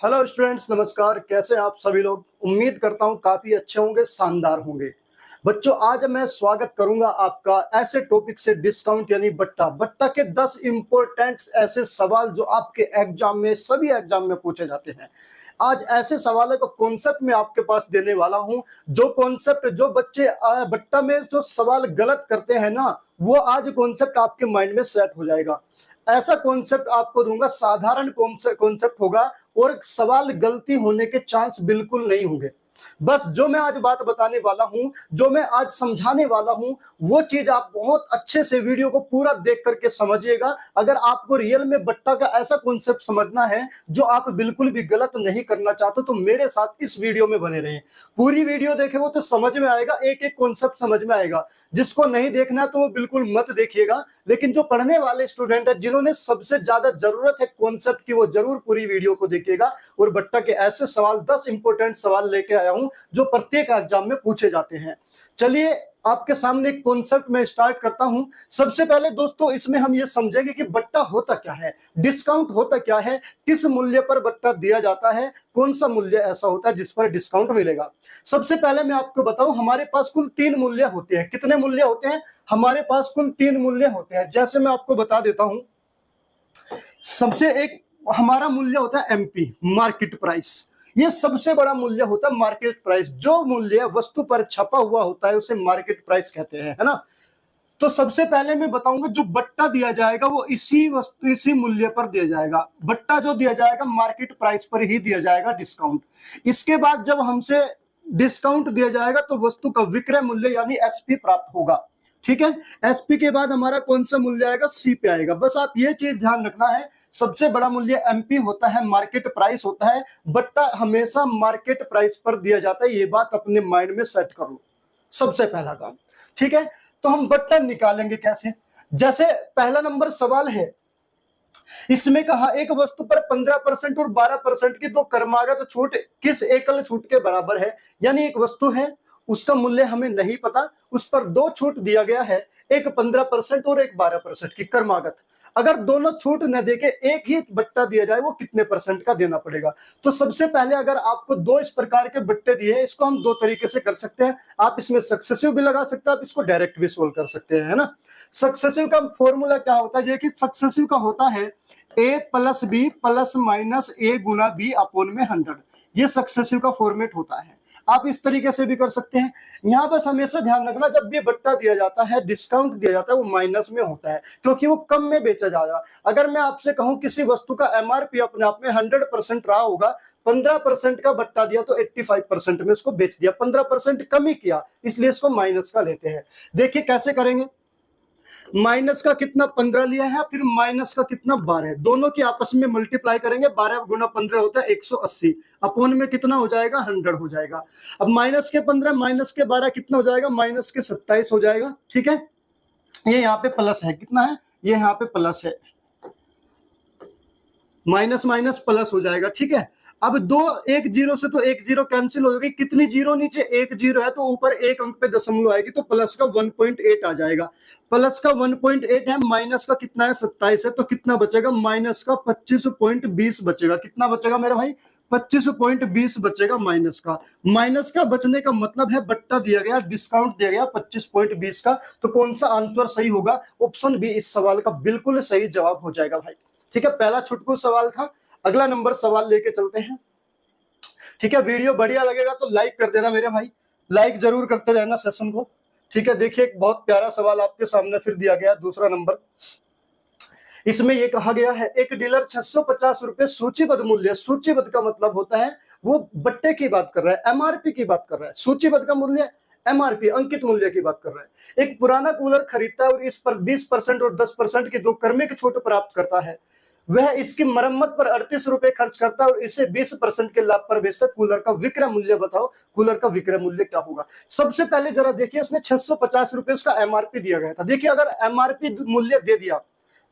Hello students, नमस्कार। कैसे हैं आप सभी लोग? उम्मीद करता हूं काफी अच्छे होंगे, शानदार होंगे। बच्चों, आज मैं स्वागत करूंगा आपका ऐसे टॉपिक से, डिस्काउंट यानी बट्टा। बट्टा के 10 इंपॉर्टेंट ऐसे सवाल जो आपके एग्जाम में, सभी एग्जाम में पूछे जाते हैं। आज ऐसे सवालों का कॉन्सेप्ट मैं आपके पास देने वाला हूं, जो कॉन्सेप्ट जो बच्चे बट्टा में जो सवाल गलत करते हैं ना, वो आज कॉन्सेप्ट आपके माइंड में सेट हो जाएगा। ऐसा कॉन्सेप्ट आपको दूंगा, साधारण कॉन्सेप्ट होगा और सवाल गलती होने के चांस बिल्कुल नहीं होंगे। बस जो मैं आज बात बताने वाला हूं, जो मैं आज समझाने वाला हूं, वो चीज आप बहुत अच्छे से वीडियो को पूरा देख करके समझिएगा। अगर आपको रियल में बट्टा का ऐसा कॉन्सेप्ट समझना है जो आप बिल्कुल भी गलत नहीं करना चाहते, तो मेरे साथ इस वीडियो में बने रहें। पूरी वीडियो देखे वो तो समझ में आएगा, एक एक कॉन्सेप्ट समझ में आएगा। जिसको नहीं देखना तो वो बिल्कुल मत देखिएगा, लेकिन जो पढ़ने वाले स्टूडेंट है, जिन्होंने सबसे ज्यादा जरूरत है कॉन्सेप्ट की, वो जरूर पूरी वीडियो को देखिएगा। और बट्टा के ऐसे सवाल, 10 इंपॉर्टेंट सवाल लेके आया हूं जो प्रत्येक एग्जाम में पूछे जाते हैं। चलिए आपके सामने एक कॉन्सेप्ट में स्टार्ट करता हूं। सबसे पहले दोस्तों, इसमें हम ये समझेंगे कि बट्टा होता क्या है, डिस्काउंट होता क्या है, किस मूल्य पर बट्टा दिया जाता है, कौन सा मूल्य ऐसा होता है जिस पर डिस्काउंट मिलेगा। सबसे पहले मैं आपको बताऊं, हमारे पास कुल 3 मूल्य होते हैं। कितने मूल्य होते हैं? हमारे पास कुल 3 मूल्य होते हैं। जैसे मैं आपको बता देता हूं, सबसे एक हमारा मूल्य होता है एमपी, मार्केट प्राइस। ये सबसे बड़ा मूल्य होता है मार्केट प्राइस। जो मूल्य वस्तु पर छपा हुआ होता है उसे मार्केट प्राइस कहते हैं, है ना। तो सबसे पहले मैं बताऊंगा, जो बट्टा दिया जाएगा वो इसी मूल्य पर दिया जाएगा। बट्टा जो दिया जाएगा मार्केट प्राइस पर ही दिया जाएगा, डिस्काउंट। इसके बाद जब हमसे डिस्काउंट दिया जाएगा तो वस्तु का विक्रय मूल्य यानी एसपी प्राप्त होगा। ठीक है, एसपी के बाद हमारा कौन सा मूल्य आएगा? सी पे आएगा। बस आप ये चीज ध्यान रखना है, सबसे बड़ा मूल्य एमपी होता है, मार्केट प्राइस होता है। बट्टा हमेशा मार्केट प्राइस पर दिया जाता है, ये बात अपने माइंड में सेट कर लो, सबसे पहला काम। ठीक है, तो हम बट्टा निकालेंगे कैसे? जैसे पहला नंबर सवाल है, इसमें कहा एक वस्तु पर 15% और 12% की दो क्रमागत छूट किस एकल छूट के बराबर है। यानी एक वस्तु है, उसका मूल्य हमें नहीं पता, उस पर दो छूट दिया गया है, एक 15% और एक 12% की क्रमागत। अगर दोनों छूट न देके एक ही बट्टा दिया जाए, वो कितने परसेंट का देना पड़ेगा? तो सबसे पहले अगर आपको दो इस प्रकार के बट्टे दिए हैं, इसको हम दो तरीके से कर सकते हैं। आप इसमें सक्सेसिव भी लगा सकते हैं, आप इसको डायरेक्ट भी सोल्व कर सकते हैं, है ना। सक्सेसिव का फॉर्मूला क्या होता है? कि सक्सेसिव का होता है ए plus B plus minus A गुना बी अपॉन में 100। ये सक्सेसिव का फॉर्मेट होता है। आप इस तरीके से भी कर सकते हैं। यहां बस हमेशा ध्यान रखना, जब भी बट्टा दिया जाता है, डिस्काउंट दिया जाता है, वो माइनस में होता है, क्योंकि वो कम में बेचा जाएगा। अगर मैं आपसे कहूं किसी वस्तु का एमआरपी अपने आप में 100% रहा होगा, 15% का बट्टा दिया तो 85% में उसको बेच दिया, 15% कम ही किया, इसलिए इसको माइनस का लेते हैं। देखिए कैसे करेंगे। माइनस का कितना 15 लिया है, फिर माइनस का कितना 12, दोनों की आपस में मल्टीप्लाई करेंगे। 12 गुना 15 होता है 180, अपोन में कितना हो जाएगा? 100 हो जाएगा। अब माइनस के 15 माइनस के 12 कितना हो जाएगा? माइनस के 27 हो जाएगा। ठीक है, ये यहाँ पे प्लस है, कितना है? ये यहाँ पे प्लस है, माइनस माइनस प्लस हो जाएगा। ठीक है, अब दो एक जीरो से तो एक जीरो कैंसिल हो जाएगी। कितनी जीरो नीचे? एक जीरो है, तो ऊपर एक अंक पे दशमलव आएगी, तो प्लस का 1.8 आ जाएगा। प्लस का 1.8 है, माइनस का कितना है? 27 है, तो कितना बचेगा? माइनस का 25.20 बचेगा। कितना बचेगा मेरा भाई? 25.20 बचेगा माइनस का। माइनस का बचने का मतलब है बट्टा दिया गया, डिस्काउंट दिया गया 25.20 का। तो कौन सा आंसर सही होगा? ऑप्शन बी इस सवाल का बिल्कुल सही जवाब हो जाएगा भाई। ठीक है, पहला छुटकू सवाल था। अगला नंबर सवाल लेके चलते हैं। ठीक है, वीडियो बढ़िया लगेगा तो लाइक कर देना मेरे भाई, लाइक जरूर करते रहना सेशन को। ठीक है, देखिए एक बहुत प्यारा सवाल आपके सामने फिर दिया गया, दूसरा नंबर। इसमें यह कहा गया है, एक डीलर 650 रुपए सूचीबद्ध मूल्य, सूचीबद्ध का मतलब होता है वो बट्टे की बात कर रहा है, एमआरपी की बात कर रहा है। सूचीबद्ध का मूल्य एमआरपी, अंकित मूल्य की बात कर रहा है। एक पुराना कूलर खरीदता है और इस पर 20% और 10% की दो क्रमिक छूट प्राप्त करता है। वह इसकी मरम्मत पर 38 रुपए खर्च करता है और इसे 20% के लाभ पर बेचता है। कूलर का विक्रय मूल्य बताओ, कूलर का विक्रय मूल्य क्या होगा? सबसे पहले जरा देखिए, इसमें 650 रुपए उसका एमआरपी दिया गया था। देखिए अगर एमआरपी मूल्य दे दिया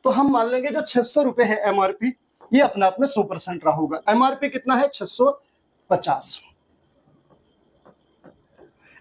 तो हम मान लेंगे जो 600 रुपए है एमआरपी, ये अपने आप में 100% रहा होगा। एमआरपी कितना है? 650।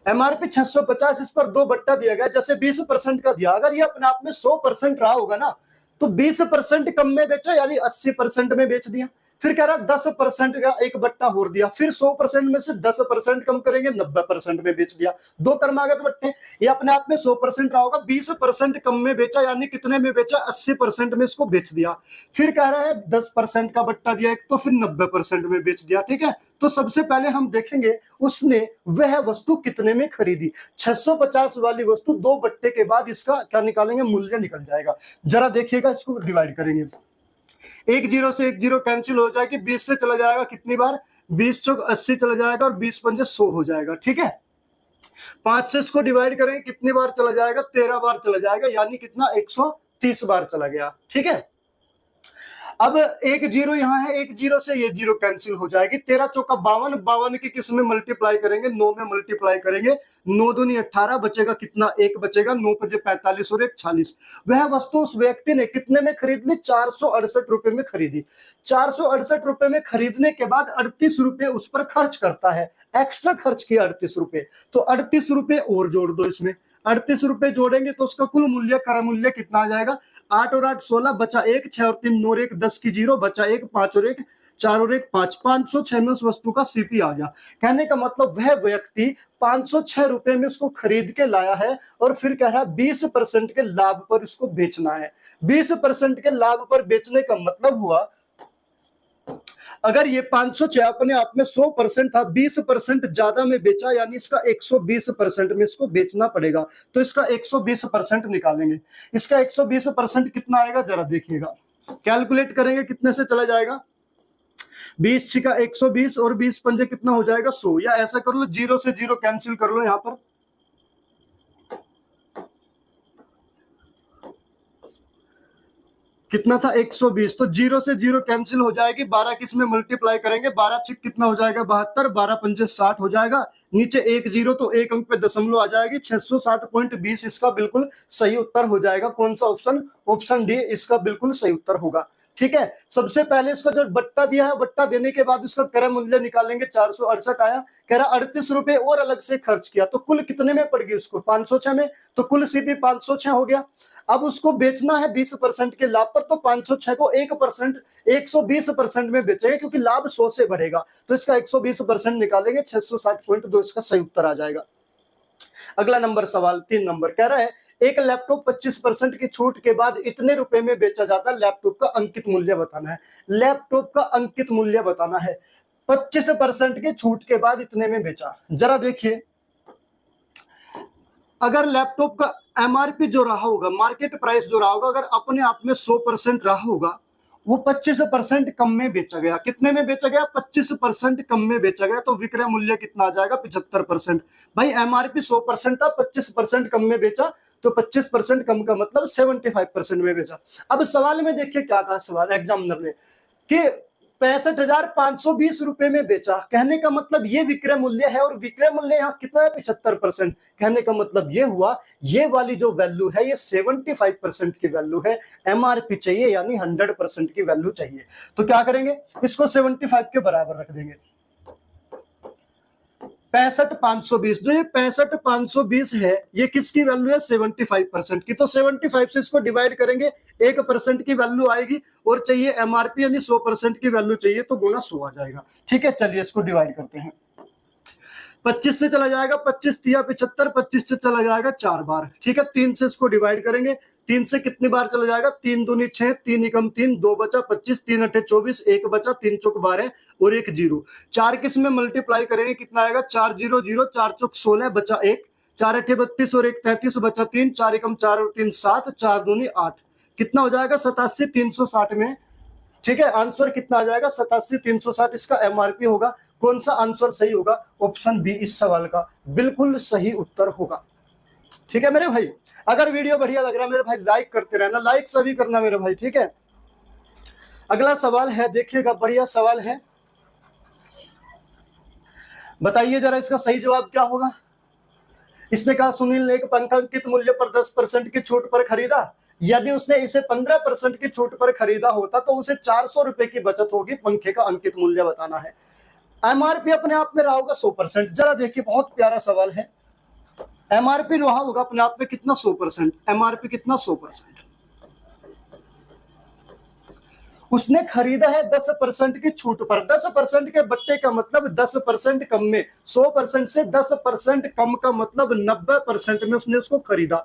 एमआरपी 650, इस पर दो बट्टा दिया गया, जैसे 20% का दिया। अगर ये अपने आप में 100% रहा होगा ना, तो 20% कम में बेचा, यानी 80% में बेच दिया। फिर कह रहा है 10% का एक बट्टा और दिया, फिर 100% में से 10% कम करेंगे 90% में बेच दिया। दो क्रमागत बट्टे, ये अपने आप में 100% रहा होगा, 20% कम में बेचा, यानी कितने में बेचा, 80% में इसको बेच दिया। फिर कह रहा है 10% का बट्टा दिया एक, तो फिर 90% में बेच दिया। ठीक है, तो सबसे पहले हम देखेंगे उसने वह वस्तु कितने में खरीदी। 650 वाली वस्तु दो बट्टे के बाद इसका क्या निकालेंगे, मूल्य निकल जाएगा। जरा देखिएगा, इसको डिवाइड करेंगे, एक जीरो से एक जीरो कैंसिल हो जाएगी, 20 से चला जाएगा कितनी बार, 20 चौक 80 चला जाएगा, और 20 पंजे 100 हो जाएगा। ठीक है, 5 से इसको डिवाइड करेंगे कितनी बार चला जाएगा, 13 बार चला जाएगा, यानी कितना, 130 बार चला गया। ठीक है, अब एक जीरो यहाँ है, एक जीरो से ये जीरो कैंसिल हो जाएगी, 13 चौका 52, 52 की किस में मल्टीप्लाई करेंगे, 9 में मल्टीप्लाई करेंगे, 9 दूनी 18, बचेगा कितना, एक बचेगा, 9 पचे 45 और 1 46। वह वस्तु उस व्यक्ति ने कितने में खरीद ली, 468 रुपए में खरीदी। 468 रुपए में खरीदने के बाद 38 रुपए उस पर खर्च करता है, एक्स्ट्रा खर्च किया 38 रुपए, तो 38 रुपए और जोड़ दो इसमें, 38 रुपए जोड़ेंगे तो उसका कुल मूल्य, कर मूल्य कितना आ जाएगा, 8 और 8 16, बचा 1, 6 और 3 9 और 1 10 की जीरो, बचा 1, 5 और 1 4 और 1 5, 506 में उस वस्तु का सीपी आ गया। कहने का मतलब वह व्यक्ति 506 रुपए में उसको खरीद के लाया है, और फिर कह रहा है 20% के लाभ पर उसको बेचना है। 20% के लाभ पर बेचने का मतलब हुआ, अगर ये 506 अपने आप में 100% था, 20% ज्यादा में बेचा, यानी इसका 120% में इसको बेचना पड़ेगा, तो इसका 120% निकालेंगे। इसका 120% कितना आएगा, जरा देखिएगा, कैलकुलेट करेंगे, कितने से चला जाएगा, 20 छिका 120 और 20 पंजे कितना हो जाएगा, 100, या ऐसा कर लो, जीरो से जीरो कैंसिल कर लो, यहां पर कितना था, 120, तो जीरो से जीरो कैंसिल हो जाएगी, 12 किस में मल्टीप्लाई करेंगे, 12 छिक कितना हो जाएगा, 72, 12 पंजे 60 हो जाएगा, नीचे एक जीरो, तो एक अंक पे दशमलव आ जाएगी, 607.20 इसका बिल्कुल सही उत्तर हो जाएगा। कौन सा ऑप्शन, ऑप्शन डी इसका बिल्कुल सही उत्तर होगा। ठीक है, सबसे पहले इसका जो बट्टा दिया है, बट्टा देने के बाद उसका क्रय मूल्य निकालेंगे, 468 आया, कह रहा 38 रुपए और अलग से खर्च किया, तो कुल कितने में पड़ गई उसको, 506 में, तो कुल सीपी 506 हो गया। अब उसको बेचना है 20% के लाभ पर, तो 506 को 1% 120% में बेचेंगे, क्योंकि लाभ 100 से बढ़ेगा, तो इसका 120% निकालेंगे, 660.2 इसका सही उत्तर आ जाएगा। अगला नंबर सवाल 3 नंबर कह रहा है, एक लैपटॉप 25% की छूट के बाद इतने रुपए में बेचा जाता है, लैपटॉप का अंकित मूल्य बताना है। लैपटॉप का अंकित मूल्य बताना है, 25% की छूट के बाद इतने में बेचा। जरा देखिए, अगर लैपटॉप का एमआरपी जो रहा होगा, मार्केट प्राइस जो रहा होगा, अगर अपने आप में 100% रहा होगा, वो 25% कम में बेचा गया, कितने में बेचा गया, 25% कम में बेचा गया, तो विक्रय मूल्य कितना आ जाएगा, 75%। भाई एमआरपी 100% था, 25% कम में बेचा, तो 25% कम का मतलब 75% में बेचा। अब सवाल में देखिए क्या कहा सवाल एग्जामिनर ने, कि 65,520 रुपए में बेचा, कहने का मतलब ये विक्रय मूल्य है, और विक्रय मूल्य यहाँ कितना है, 75%। कहने का मतलब ये हुआ, ये वाली जो वैल्यू है ये 75% की वैल्यू है, एमआरपी चाहिए, यानी 100% की वैल्यू चाहिए। तो क्या करेंगे, इसको 75 के बराबर रख देंगे। 65,520, जो ये 65,520 है, ये किसकी वैल्यू है, 75% की, तो 75 से इसको डिवाइड करेंगे, 1% की वैल्यू आएगी, और चाहिए एमआरपी यानी 100% की वैल्यू चाहिए, तो गुना 100 आ जाएगा। ठीक है, चलिए इसको डिवाइड करते हैं, 25 से चला जाएगा, 25 तिया 75, 25 से चला जाएगा 4 बार। ठीक है, 3 से इसको डिवाइड करेंगे, 3 से कितनी बार चला जाएगा, 3 दूनी 6, 3 एकम 3, 2 बचा 25, 3 अठे 24, 1 बचा, 3 चौक 12 और 1 जीरो। 4 किस में मल्टीप्लाई करेंगे, कितना आएगा, 4 जीरो जीरो, 4 चौक 16, बचा 1, 4 अठे 32 और 1 33, बचा 3, 4 एकम 4 और 3 7, 4 दूनी 8, कितना हो जाएगा, 87,360 में। ठीक है, आंसर कितना आ जाएगा, 87,360 इसका एमआरपी होगा। कौन सा आंसर सही होगा, ऑप्शन बी इस सवाल का बिल्कुल सही उत्तर होगा। ठीक है मेरे भाई, अगर वीडियो बढ़िया लग रहा है मेरे भाई लाइक करते रहना, लाइक सभी करना मेरे भाई। ठीक है, अगला सवाल है, देखिएगा बढ़िया सवाल है, बताइए जरा इसका सही जवाब क्या होगा। इसने कहा, सुनील ने एक पंखा अंकित मूल्य पर 10% की छूट पर खरीदा, यदि उसने इसे 15% की छूट पर खरीदा होता तो उसे 400 रुपए की बचत होगी, पंखे का अंकित मूल्य बताना है। एमआरपी अपने आप में रहा होगा 100%। जरा देखिए, बहुत प्यारा सवाल है, एमआरपी रहा होगा अपने आप में कितना, 100%, एमआरपी कितना, 100%। उसने खरीदा है 10% की छूट पर। 10% के बट्टे का मतलब 10% कम में, 100% से 10% कम का मतलब 90% में उसने उसको खरीदा।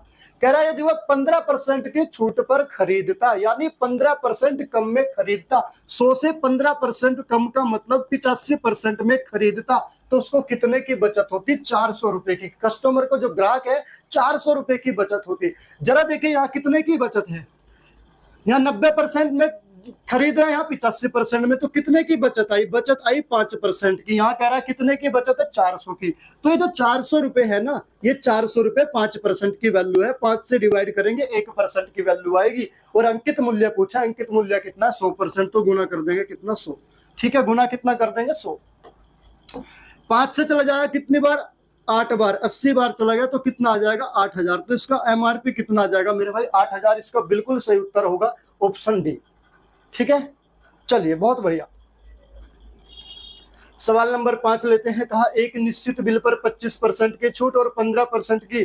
कह रहा है यदि वह 15% की छूट पर खरीदता, यानी 15% कम में खरीदता, 100 से 15% कम का मतलब 85% में खरीदता, तो उसको कितने की बचत होती? 400 रुपए की। कस्टमर को, जो ग्राहक है, 400 रुपए की बचत होती। जरा देखिए यहाँ कितने की बचत है। यहाँ 90% में खरीद रहे हैं, यहाँ 85% में, तो कितने की बचत आई? बचत आई 5% की। यहाँ कह रहा है कितने की बचत है? 400 की। तो ये जो 400 रुपए है ना, ये 400 रुपए 5% की वैल्यू है। 5 से डिवाइड करेंगे 1% की वैल्यू आएगी। और अंकित मूल्य पूछा, अंकित मूल्य कितना? 100%, तो गुना कर देंगे कितना? 100। ठीक है, गुना कितना कर देंगे? 100। 5 से चला जाएगा कितनी बार? 8 बार। 80 बार चला गया तो कितना आ जाएगा? 8000। तो इसका एमआरपी कितना आ जाएगा मेरे भाई? 8000। इसका बिल्कुल सही उत्तर होगा ऑप्शन डी। ठीक है, चलिए बहुत बढ़िया। सवाल नंबर 5 लेते हैं। कहा एक निश्चित बिल पर 25% की छूट और 15% की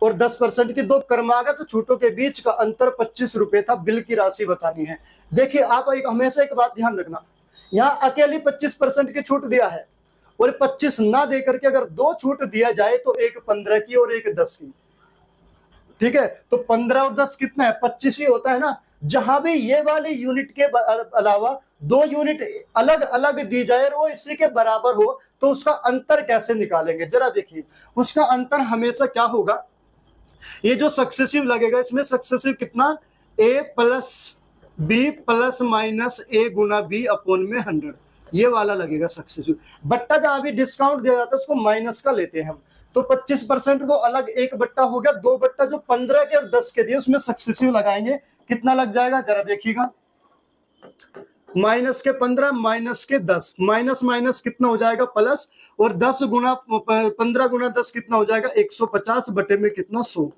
और 10% की दो क्रमागत छूटों के बीच का अंतर 25 रुपए था। बिल की राशि बतानी है। देखिए आप हमेशा एक बात ध्यान रखना, यहाँ अकेली 25% की छूट दिया है और 25 ना देकर के अगर दो छूट दिया जाए तो एक 15 की और एक 10 की। ठीक है, तो 15 और 10 कितना है? 25 ही होता है ना। जहां भी ये वाली यूनिट के अलावा दो यूनिट अलग अलग दी जाए और वो इसी के बराबर हो, तो उसका अंतर कैसे निकालेंगे? जरा देखिए, उसका अंतर हमेशा क्या होगा? ये जो सक्सेसिव लगेगा, इसमें सक्सेसिव कितना? a plus B plus minus A गुना बी अपॉन में 100, ये वाला लगेगा सक्सेसिव। बट्टा जहां भी डिस्काउंट दिया जाता है उसको माइनस का लेते हैं हम। तो 25% को अलग एक बट्टा हो गया, दो बट्टा जो 15 के और 10 के दिए उसमें सक्सेसिव लगाएंगे, कितना लग जाएगा? जरा देखिएगा, माइनस के 15 माइनस के 10, माइनस माइनस कितना हो जाएगा? प्लस। और 10 गुना 15 गुना 10 कितना हो जाएगा? 150 बटे में कितना? 100।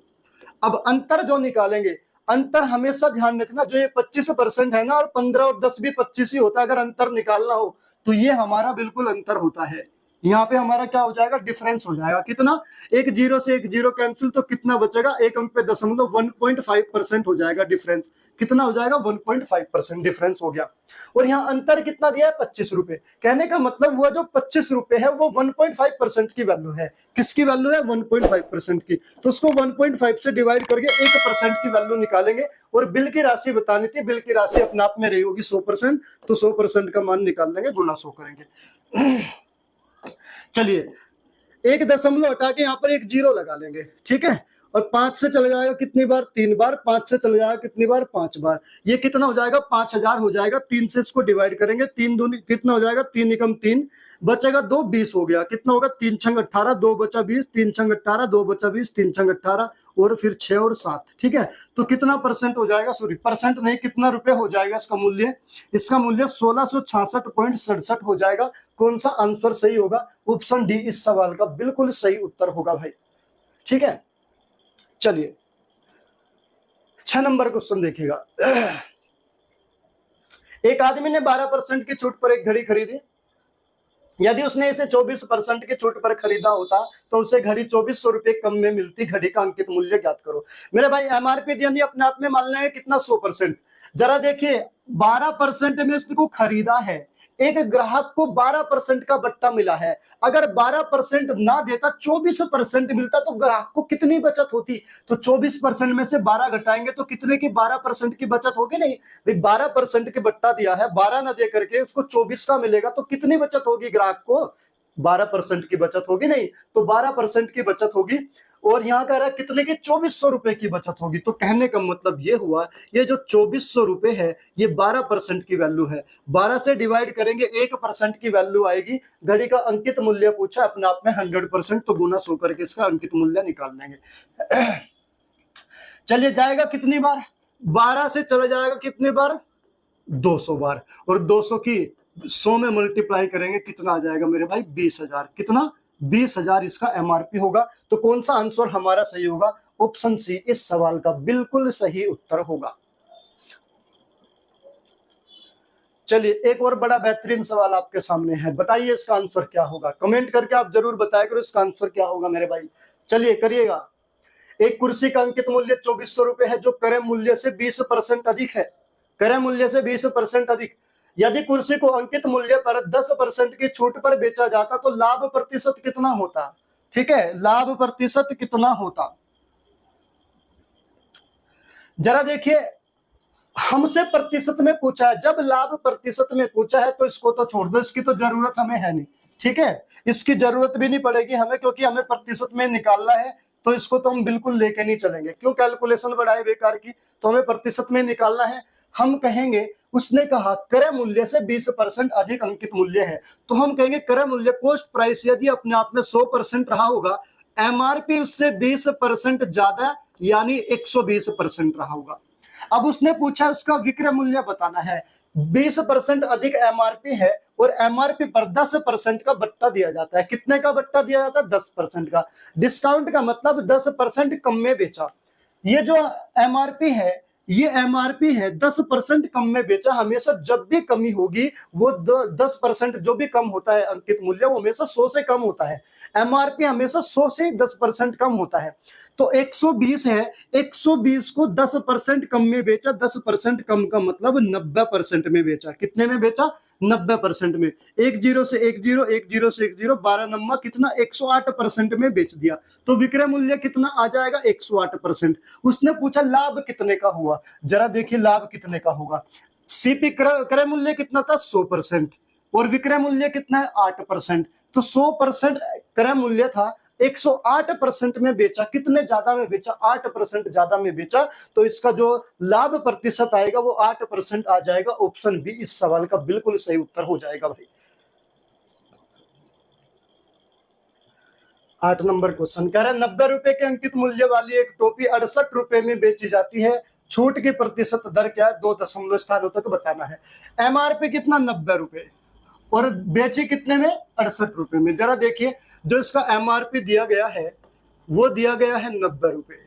अब अंतर जो निकालेंगे, अंतर हमेशा ध्यान रखना, जो ये 25% है ना, और 15 और 10 भी 25 ही होता है। अगर अंतर निकालना हो तो ये हमारा बिल्कुल अंतर होता है। यहाँ पे हमारा क्या हो जाएगा? डिफरेंस हो जाएगा। कितना? एक जीरो से एक जीरो कैंसिल, तो कितना बचेगा? एक अंक पे दशमलव, 1.5% हो जाएगा डिफरेंस। कितना हो जाएगा? 1.5% डिफरेंस हो गया। और यहाँ अंतर कितना दिया है? 25 रुपए। कहने का मतलब हुआ जो 25 रुपए है वो 1.5% की वैल्यू है। किसकी वैल्यू है? 1.5% की। तो उसको 1.5 से डिवाइड करके 1% की वैल्यू निकालेंगे और बिल की राशि बतानी थी। बिल की राशि अपने आप में रही होगी 100%, तो 100% का मान निकाल लेंगे, गुना 100 करेंगे। चलिए, एक दशमलव हटा के यहाँ पर एक जीरो लगा लेंगे। ठीक है, और 5 से चला जाएगा कितनी बार? 3 बार। 5 से चला जाएगा कितनी बार? 5 बार। ये कितना हो जाएगा? 5000 हो जाएगा। 3 से इसको डिवाइड करेंगे, 3 दूनी कितना हो जाएगा? 3 एकम 3, बचेगा 2, 20 हो गया। कितना होगा? 3 छंग 18, 2 बचा 20, 3 छंग 18, 2 बचा 20, 3 छंग 18 और फिर 6 और 7। ठीक है, तो कितना परसेंट हो जाएगा? सॉरी, परसेंट नहीं, कितना रुपए हो जाएगा इसका मूल्य? इसका मूल्य 1666.67 हो जाएगा। कौन सा आंसर सही होगा? ऑप्शन डी इस सवाल का बिल्कुल सही उत्तर होगा भाई। ठीक है, चलिए 6 नंबर क्वेश्चन देखिएगा। एक आदमी ने 12% की छूट पर एक घड़ी खरीदी। यदि उसने इसे 24% की छूट पर खरीदा होता तो उसे घड़ी 2400 रुपए कम में मिलती। घड़ी का अंकित मूल्य ज्ञात करो। मेरे भाई एमआरपी यानी अपने आप में मान लें कितना? 100%। जरा देखिए, 12% में उसको खरीदा है, एक ग्राहक को 12% का बट्टा मिला है। अगर 12% ना देता, 24% मिलता, तो ग्राहक को कितनी बचत होती? तो 24% में से 12 घटाएंगे तो कितने की? 12% की बचत होगी। नहीं भाई, 12% के बट्टा दिया है, 12 ना दे करके उसको 24 का मिलेगा, तो कितनी बचत होगी ग्राहक को? 12% की बचत होगी। नहीं, तो 12% की बचत होगी। और यहाँ कह रहा है कितने की? 2400 रुपए की बचत होगी। तो कहने का मतलब ये हुआ, ये जो 2400 रुपए है ये 12% की वैल्यू है। 12 से डिवाइड करेंगे 1% की वैल्यू आएगी। घड़ी का अंकित मूल्य पूछा, अपने आप में 100%, तो गुना 100 करके इसका अंकित मूल्य निकाल लेंगे। चलिए, जाएगा कितनी बार? 12 से चला जाएगा कितनी बार? 200 बार। और 200 की 100 में मल्टीप्लाई करेंगे, कितना आ जाएगा मेरे भाई? 20,000। कितना? 20,000 इसका एमआरपी होगा। तो कौन सा आंसर हमारा सही होगा? ऑप्शन सी इस सवाल का बिल्कुल सही उत्तर होगा। चलिए, एक और बड़ा बेहतरीन सवाल आपके सामने है। बताइए इसका आंसर क्या होगा? कमेंट करके आप जरूर बताया करो इसका आंसर क्या होगा मेरे भाई। चलिए करिएगा। एक कुर्सी का अंकित मूल्य 2400 रुपए है, जो क्रय मूल्य से 20% अधिक है। क्रय मूल्य से 20% अधिक। यदि कुर्सी को अंकित मूल्य पर 10% की छूट पर बेचा जाता तो लाभ प्रतिशत कितना होता? ठीक है, लाभ प्रतिशत कितना होता? जरा देखिए, हमसे प्रतिशत में पूछा है, जब लाभ प्रतिशत में पूछा है तो इसको तो छोड़ दो, इसकी तो जरूरत हमें है नहीं। ठीक है, इसकी जरूरत भी नहीं पड़ेगी हमें, क्योंकि हमें प्रतिशत में निकालना है, तो इसको तो हम बिल्कुल लेके नहीं चलेंगे। क्यों कैलकुलेशन बढ़ाए बेकार की, तो हमें प्रतिशत में निकालना है। हम कहेंगे, उसने कहा क्रय मूल्य से 20% अधिक अंकित मूल्य है, तो हम कहेंगे क्रय मूल्य कॉस्ट प्राइस यदि अपने आप में 100% रहा होगा, एमआरपी उससे 20% ज्यादा यानी 120% रहा होगा। अब उसने पूछा उसका विक्रय मूल्य बताना है। 20% अधिक एमआरपी है और एमआरपी पर 10% का बट्टा दिया जाता है। कितने का बट्टा दिया जाता है? 10% का। डिस्काउंट का मतलब 10% कम में बेचा। ये जो एमआरपी है, ये एमआरपी है, 10% कम में बेचा। हमेशा जब भी कमी होगी वो 10% जो भी कम होता है अंकित मूल्य, वो हमेशा 100 से कम होता है। एमआरपी हमेशा 100 से 10% कम होता है। तो 120 है, 120 को 10% कम में बेचा। 10% कम का मतलब 90% में बेचा। कितने में बेचा? 90% में। 10 से 10, 10 से 10, 12 नंबर कितना? 108% में बेच दिया। तो विक्रय मूल्य कितना आ जाएगा? 108%। उसने पूछा लाभ कितने का हुआ, जरा देखिए लाभ कितने का होगा। सीपी क्रय मूल्य कितना था? 100%। और विक्रय मूल्य कितना है? 8%। तो 100% क्रय मूल्य था, 108% में बेचा। कितने ज्यादा में बेचा? 8% ज्यादा में बेचा। तो इसका जो लाभ प्रतिशत आएगा वो 8% आ जाएगा। ऑप्शन बी इस सवाल का बिल्कुल सही उत्तर हो जाएगा भाई। 8 नंबर क्वेश्चन कह रहा है 90 रुपए के अंकित मूल्य वाली एक टोपी 68 रुपए में बेची जाती है, छूट की प्रतिशत दर क्या है? 2 दशमलव स्थानों तक बताना है। एमआरपी कितना? 90 रुपए, और बेची कितने में? 68 रुपए में। जरा देखिए, जो इसका एमआरपी दिया गया है वो दिया गया है 90 रुपए,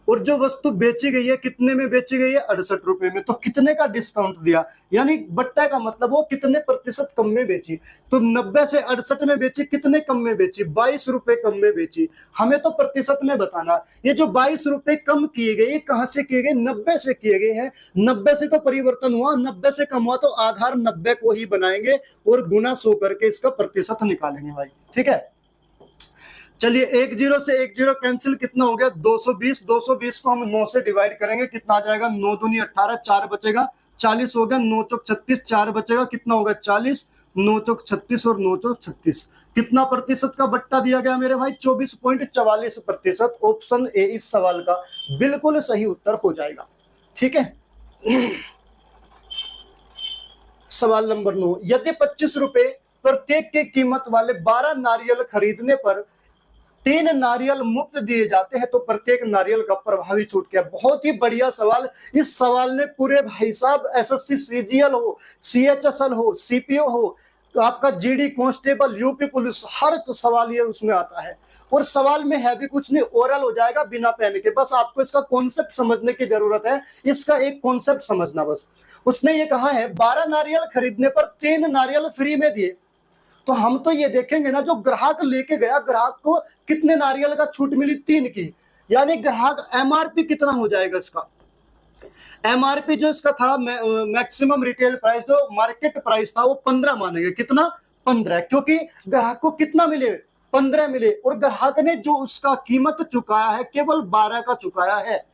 और जो वस्तु बेची गई है कितने में बेची गई है? 68 रुपए में। तो कितने का डिस्काउंट दिया, यानी बट्टा का मतलब वो कितने प्रतिशत कम में बेची। तो 90 से 68 में बेची, कितने कम में बेची? 22 रुपए कम में बेची। हमें तो प्रतिशत में बताना। ये जो 22 रुपए कम किए गए, कहां से किए गए? 90 से किए गए हैं। 90 से तो परिवर्तन हुआ, 90 से कम हुआ तो आधार 90 को ही बनाएंगे और गुना 100 करके इसका प्रतिशत निकालेंगे भाई। ठीक है, चलिए 10 से 10 कैंसिल, कितना हो गया? 220। 220 को हम 9 से डिवाइड करेंगे, कितना आ जाएगा? 9 दूनी 18, 4 बचेगा, 40 हो गया। 9 चौक 36, 4 बचेगा, कितना होगा? 40। 9 चौक 36 और 9 चौक 36। कितना प्रतिशत का बट्टा दिया गया मेरे भाई? 24.44%। ऑप्शन ए इस सवाल का बिल्कुल सही उत्तर हो जाएगा। ठीक है, सवाल नंबर 9, यदि 25 रुपए प्रत्येक की कीमत वाले 12 नारियल खरीदने पर 3 नारियल मुफ्त दिए जाते हैं तो प्रत्येक नारियल का प्रभावी छूट क्या? बहुत ही बढ़िया सवाल। इस सवाल ने पूरे भाई साहब एसएससी सीजीएल हो, सीएचएसएल हो, सीपीओ हो, तो आपका जीडी कांस्टेबल, यूपी पुलिस, हर सवाल ये उसमें आता है। और सवाल में है भी कुछ नहीं, ओरल हो जाएगा बिना पेन के। बस आपको इसका कॉन्सेप्ट समझने की जरूरत है, इसका एक कॉन्सेप्ट समझना बस। उसने ये कहा है 12 नारियल खरीदने पर 3 नारियल फ्री में दिए। तो हम तो ये देखेंगे ना, जो ग्राहक लेके गया, ग्राहक को कितने नारियल का छूट मिली? 3 की। यानी ग्राहक एमआरपी कितना हो जाएगा इसका? एमआरपी जो इसका था, मैक्सिमम रिटेल प्राइस, जो मार्केट प्राइस था, वो 15 मानेंगे। कितना? 15, क्योंकि ग्राहक को कितना मिले? 15 मिले, और ग्राहक ने जो उसका कीमत चुकाया है केवल 12 का चुकाया है।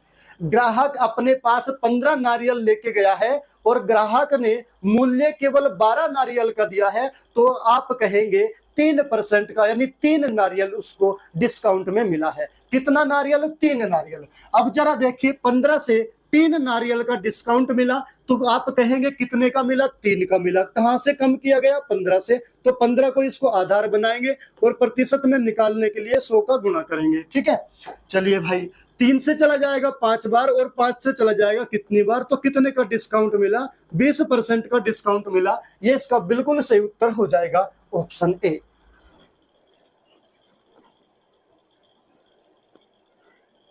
ग्राहक अपने पास 15 नारियल लेके गया है और ग्राहक ने मूल्य केवल 12 नारियल का दिया है, तो आप कहेंगे 3% का, यानी 3 नारियल उसको डिस्काउंट में मिला है। कितना नारियल? 3 नारियल। अब जरा देखिए, 15 से 3 नारियल का डिस्काउंट मिला, तो आप कहेंगे कितने का मिला? 3 का मिला। कहां से कम किया गया? 15 से। तो 15 को इसको आधार बनाएंगे और प्रतिशत में निकालने के लिए 100 का गुणा करेंगे। ठीक है, चलिए भाई, 3 से चला जाएगा 5 बार और 5 से चला जाएगा कितनी बार? तो कितने का डिस्काउंट मिला? 20% का डिस्काउंट मिला। ये इसका बिल्कुल सही उत्तर हो जाएगा, ऑप्शन ए।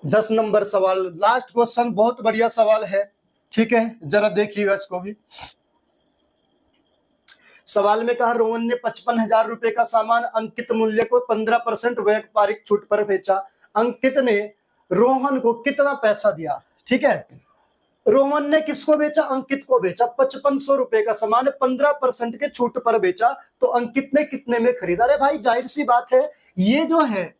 10 नंबर सवाल, लास्ट क्वेश्चन, बहुत बढ़िया सवाल है। ठीक है, जरा देखिएगा इसको भी। सवाल में कहा रोहन ने 55,000 रुपए का सामान अंकित मूल्य को 15% व्यापारिक छूट पर बेचा। अंकित ने रोहन को कितना पैसा दिया? ठीक है, रोहन ने किसको बेचा? अंकित को बेचा। 5500 रुपए का सामान 15% के छूट पर बेचा, तो अंकित ने कितने में खरीदा? अरे भाई जाहिर सी बात है, ये जो है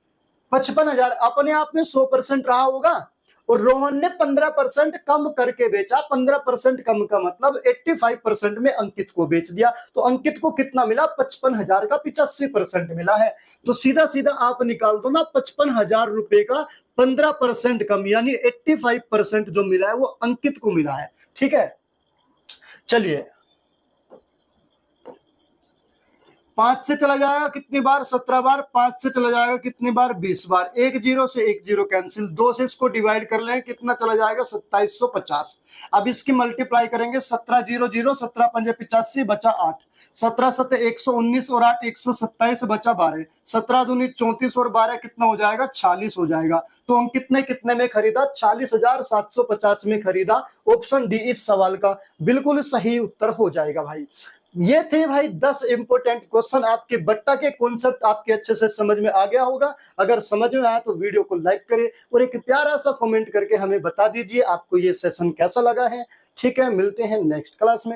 55,000 अपने आप में 100% रहा होगा, और रोहन ने 15% कम करके बेचा। 15% कम का मतलब 85% में अंकित को बेच दिया, तो अंकित को कितना मिला? 55,000 का 85% मिला है। तो सीधा सीधा आप निकाल दो ना, 55,000 रुपए का 15% कम यानी 85% जो मिला है वो अंकित को मिला है। ठीक है, चलिए 5 से चला जाएगा कितनी बार? 17 बार। 5 से चला जाएगा कितनी बार? 20 बार। 1 जीरो से 1 जीरो कैंसिल, 2 से इसको डिवाइड कर लें, कितना चला जाएगा? 2750। अब इसकी मल्टीप्लाई करेंगे, 17 जीरो जीरो, 17 पंजे 85 बचा 8, 17 सत्ते 119 और 8 127 बचा 12, 17 दूनी 34 और 12 कितना हो जाएगा? 46 हो जाएगा। तो हम कितने में खरीदा? 40,750 में खरीदा। ऑप्शन डी इस सवाल का बिल्कुल सही उत्तर हो जाएगा भाई। ये थे भाई 10 इंपोर्टेंट क्वेश्चन। आपके बट्टा के कॉन्सेप्ट आपके अच्छे से समझ में आ गया होगा। अगर समझ में आया तो वीडियो को लाइक करें और एक प्यारा सा कमेंट करके हमें बता दीजिए आपको ये सेशन कैसा लगा है। ठीक है, मिलते हैं नेक्स्ट क्लास में।